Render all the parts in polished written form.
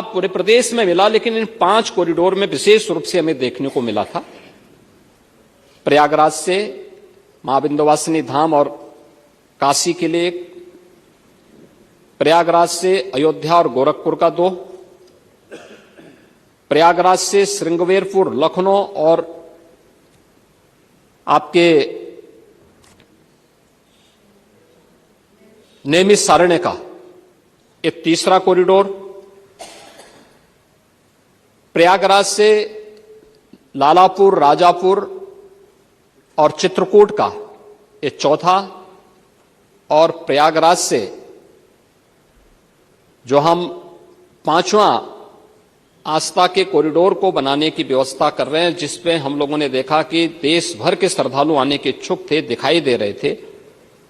पूरे प्रदेश में मिला, लेकिन इन 5 कॉरिडोर में विशेष रूप से हमें देखने को मिला था। प्रयागराज से मां विंध्यवासिनी धाम और काशी के लिए, प्रयागराज से अयोध्या और गोरखपुर का 2, प्रयागराज से श्रृंगवेरपुर, लखनऊ और आपके नैमिषारण्य का एक 3रा कॉरिडोर, प्रयागराज से लालापुर, राजापुर और चित्रकूट का एक 4था, और प्रयागराज से जो हम 5वां आस्था के कॉरिडोर को बनाने की व्यवस्था कर रहे हैं, जिसमें हम लोगों ने देखा कि देश भर के श्रद्धालु आने के इच्छुक थे, दिखाई दे रहे थे,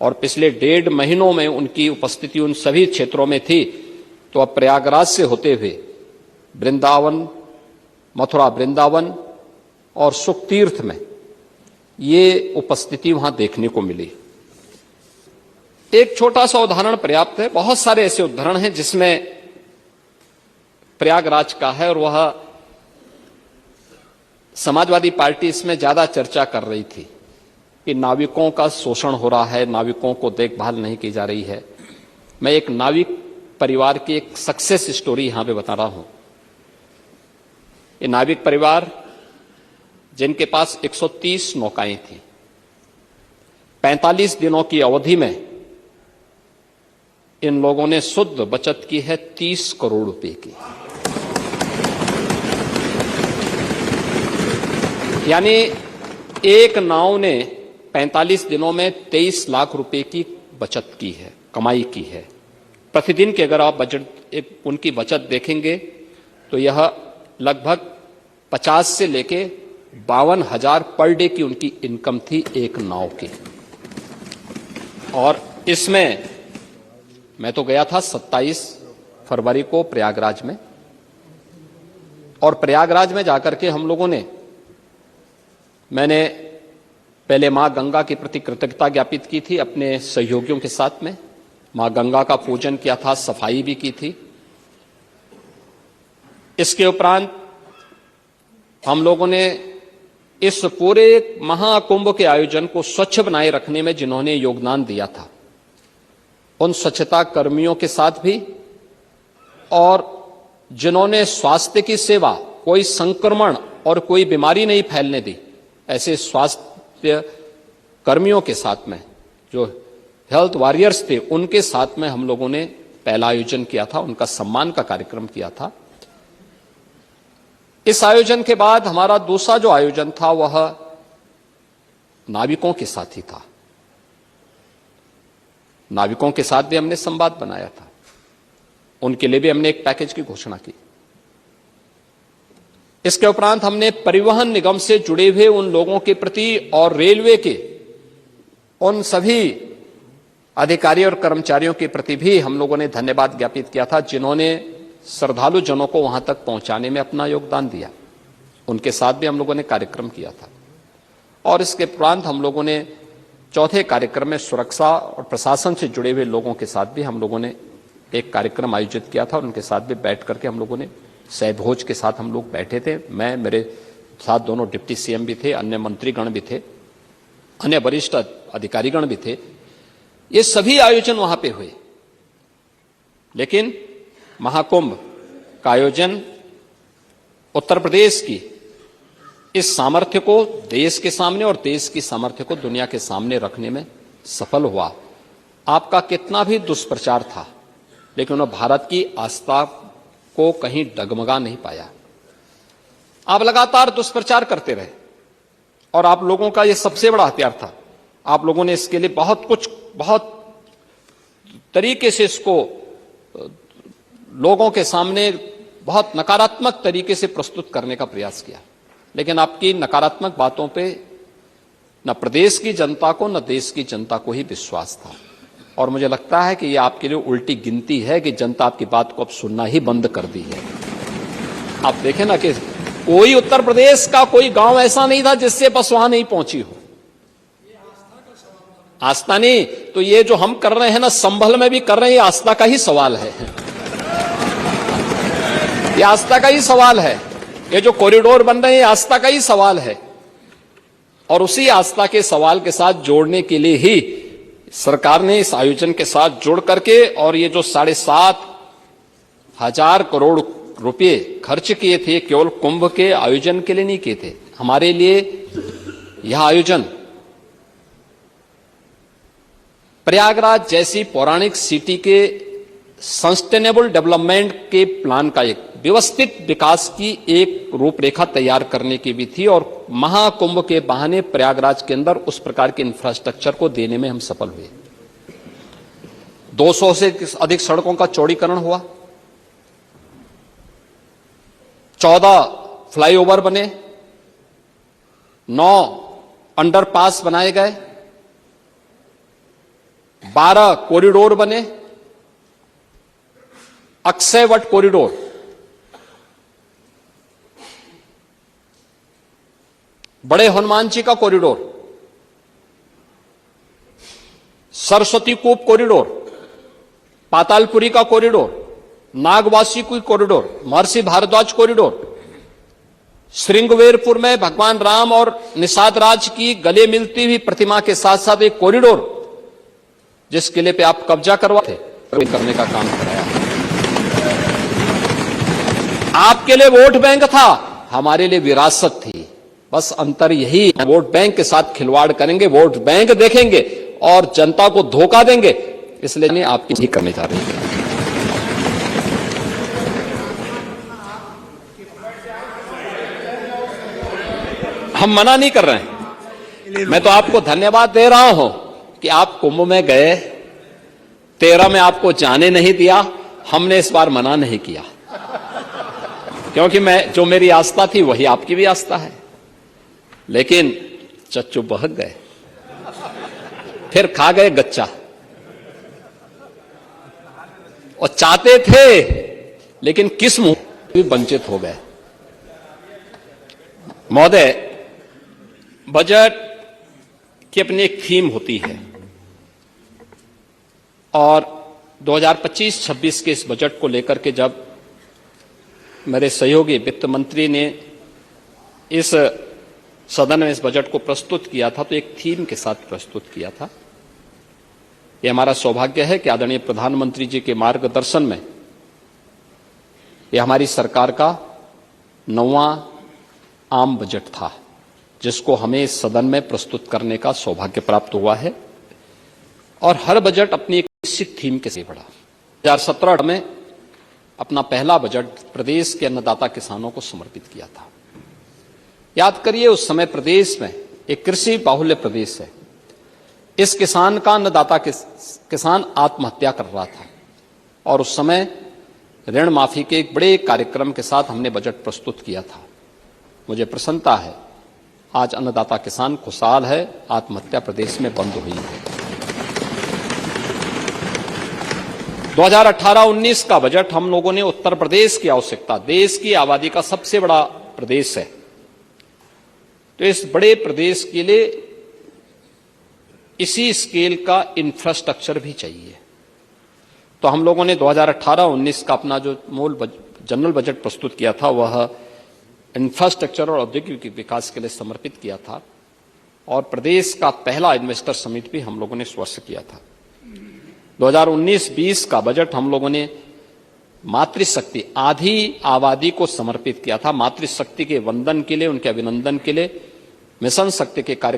और पिछले 1.5 महीनों में उनकी उपस्थिति उन सभी क्षेत्रों में थी। तो अब प्रयागराज से होते हुए वृंदावन, मथुरा वृंदावन और सुखतीर्थ में ये उपस्थिति वहां देखने को मिली। एक छोटा सा उदाहरण पर्याप्त है, बहुत सारे ऐसे उदाहरण हैं जिसमें प्रयागराज का है, और वह समाजवादी पार्टी इसमें ज्यादा चर्चा कर रही थी कि नाविकों का शोषण हो रहा है, नाविकों को देखभाल नहीं की जा रही है। मैं एक नाविक परिवार की एक सक्सेस स्टोरी यहां पे बता रहा हूं। ये नाविक परिवार जिनके पास 130 नौकाएं थी, 45 दिनों की अवधि में इन लोगों ने शुद्ध बचत की है 30 करोड़ रुपए की। यानी एक नाव ने 45 दिनों में 23 लाख रुपए की बचत की है, कमाई की है। प्रतिदिन के अगर आप उनकी बचत देखेंगे तो यह लगभग 50 से लेके 52,000 पर डे की उनकी इनकम थी एक नाव की। और इसमें मैं तो गया था 27 फरवरी को प्रयागराज में, और प्रयागराज में जाकर के हम लोगों ने, मैंने पहले मां गंगा के प्रति कृतज्ञता ज्ञापित की थी अपने सहयोगियों के साथ में, मां गंगा का पूजन किया था, सफाई भी की थी। इसके उपरांत हम लोगों ने इस पूरे महाकुंभ के आयोजन को स्वच्छ बनाए रखने में जिन्होंने योगदान दिया था, उन स्वच्छता कर्मियों के साथ भी, और जिन्होंने स्वास्थ्य की सेवा, कोई संक्रमण और कोई बीमारी नहीं फैलने दी, ऐसे स्वास्थ्य कर्मियों के साथ में, जो हेल्थ वॉरियर्स थे, उनके साथ में हम लोगों ने पहला आयोजन किया था, उनका सम्मान का कार्यक्रम किया था। इस आयोजन के बाद हमारा दूसरा जो आयोजन था वह नाविकों के साथ ही था। नाविकों के साथ भी हमने संवाद बनाया था, उनके लिए भी हमने एक पैकेज की घोषणा की। इसके उपरांत हमने परिवहन निगम से जुड़े हुए उन लोगों के प्रति और रेलवे के उन सभी अधिकारी और कर्मचारियों के प्रति भी हम लोगों ने धन्यवाद ज्ञापित किया था, जिन्होंने श्रद्धालु जनों को वहां तक पहुंचाने में अपना योगदान दिया। उनके साथ भी हम लोगों ने कार्यक्रम किया था। और इसके उपरांत हम लोगों ने चौथे कार्यक्रम में सुरक्षा और प्रशासन से जुड़े हुए लोगों के साथ भी हम लोगों ने एक कार्यक्रम आयोजित किया था, और उनके साथ भी बैठ करके हम लोगों ने सहभोज के साथ हम लोग बैठे थे। मैं, मेरे साथ दोनों डिप्टी सीएम भी थे, अन्य मंत्रीगण भी थे, अन्य वरिष्ठ अधिकारीगण भी थे। ये सभी आयोजन वहां पे हुए, लेकिन महाकुंभ का आयोजन उत्तर प्रदेश की इस सामर्थ्य को देश के सामने और देश की सामर्थ्य को दुनिया के सामने रखने में सफल हुआ। आपका कितना भी दुष्प्रचार था, लेकिन उन्होंने भारत की आस्था को कहीं डगमगा नहीं पाया। आप लगातार दुष्प्रचार करते रहे, और आप लोगों का यह सबसे बड़ा हथियार था। आप लोगों ने इसके लिए बहुत तरीके से इसको लोगों के सामने बहुत नकारात्मक तरीके से प्रस्तुत करने का प्रयास किया, लेकिन आपकी नकारात्मक बातों पे न प्रदेश की जनता को न देश की जनता को ही विश्वास था। और मुझे लगता है कि यह आपके लिए उल्टी गिनती है कि जनता आपकी बात को अब सुनना ही बंद कर दी है। आप देखें ना कि कोई उत्तर प्रदेश का कोई गांव ऐसा नहीं था जिससे बस वहां नहीं पहुंची हो। आस्था नहीं तो ये जो हम कर रहे हैं ना, संभल में भी कर रहे हैं, ये आस्था का ही सवाल है। ये आस्था का ही सवाल है। ये जो कॉरिडोर बन रहे हैं, आस्था का ही सवाल है। और उसी आस्था के सवाल के साथ जोड़ने के लिए ही सरकार ने इस आयोजन के साथ जोड़ करके, और ये जो 7,500 करोड़ रुपए खर्च किए थे, केवल कुंभ के आयोजन के लिए नहीं किए थे। हमारे लिए यह आयोजन प्रयागराज जैसी पौराणिक सिटी के सस्टेनेबल डेवलपमेंट के प्लान का, एक व्यवस्थित विकास की एक रूपरेखा तैयार करने की भी थी। और महाकुंभ के बहाने प्रयागराज के अंदर उस प्रकार के इंफ्रास्ट्रक्चर को देने में हम सफल हुए। 200 से अधिक सड़कों का चौड़ीकरण हुआ, 14 फ्लाईओवर बने, 9 अंडरपास बनाए गए, 12 कॉरिडोर बने, अक्षयवट कॉरिडोर, बड़े हनुमान जी का कॉरिडोर, सरस्वती कूप कॉरिडोर, पातालपुरी का कॉरिडोर, नागवासी की कॉरिडोर, महर्षि भारद्वाज कॉरिडोर, श्रृंगवेरपुर में भगवान राम और निषाद राज की गले मिलती हुई प्रतिमा के साथ साथ एक कॉरिडोर, जिस किले पे आप कब्जा करवा थे, करने का काम कराया। आपके लिए वोट बैंक था, हमारे लिए विरासत थी। बस अंतर यही, वोट बैंक के साथ खिलवाड़ करेंगे, वोट बैंक देखेंगे और जनता को धोखा देंगे, इसलिए आपकी नहीं करने जा रही है। हम मना नहीं कर रहे हैं। मैं तो आपको धन्यवाद दे रहा हूं कि आप कुंभ में गए, 13 में आपको जाने नहीं दिया, हमने इस बार मना नहीं किया, क्योंकि जो मेरी आस्था थी वही आपकी भी आस्था है। लेकिन चच्चू बहक गए, फिर खा गए गच्चा, और चाहते थे लेकिन किस मुंह भी वंचित हो गए। महोदय, बजट की अपनी एक थीम होती है, और 2025-26 के इस बजट को लेकर के जब मेरे सहयोगी वित्त मंत्री ने इस सदन में इस बजट को प्रस्तुत किया था, तो एक थीम के साथ प्रस्तुत किया था। यह हमारा सौभाग्य है कि आदरणीय प्रधानमंत्री जी के मार्गदर्शन में यह हमारी सरकार का 9वां आम बजट था, जिसको हमें इस सदन में प्रस्तुत करने का सौभाग्य प्राप्त हुआ है। और हर बजट अपनी एक निश्चित थीम के से बढ़ा। 2017 में अपना पहला बजट प्रदेश के अन्नदाता किसानों को समर्पित किया था। याद करिए, उस समय प्रदेश में एक कृषि बाहुल्य प्रदेश है। इस किसान का अन्नदाता किसान आत्महत्या कर रहा था, और उस समय ऋण माफी के एक बड़े कार्यक्रम के साथ हमने बजट प्रस्तुत किया था। मुझे प्रसन्नता है, आज अन्नदाता किसान खुशहाल है, आत्महत्या प्रदेश में बंद हुई है। 2018-19 का बजट हम लोगों ने उत्तर प्रदेश की आवश्यकता, देश की आबादी का सबसे बड़ा प्रदेश है, तो इस बड़े प्रदेश के लिए इसी स्केल का इंफ्रास्ट्रक्चर भी चाहिए। तो हम लोगों ने 2018-19 का अपना जो मूल जनरल बजट प्रस्तुत किया था, वह इंफ्रास्ट्रक्चर और औद्योगिक विकास के लिए समर्पित किया था। और प्रदेश का पहला इन्वेस्टर समिट भी हम लोगों ने इस वर्ष किया था। 2019-20 का बजट हम लोगों ने मातृशक्ति, आधी आबादी को समर्पित किया था। मातृशक्ति के वंदन के लिए, उनके अभिनंदन के लिए मिशन शक्ति के कार्यक्रम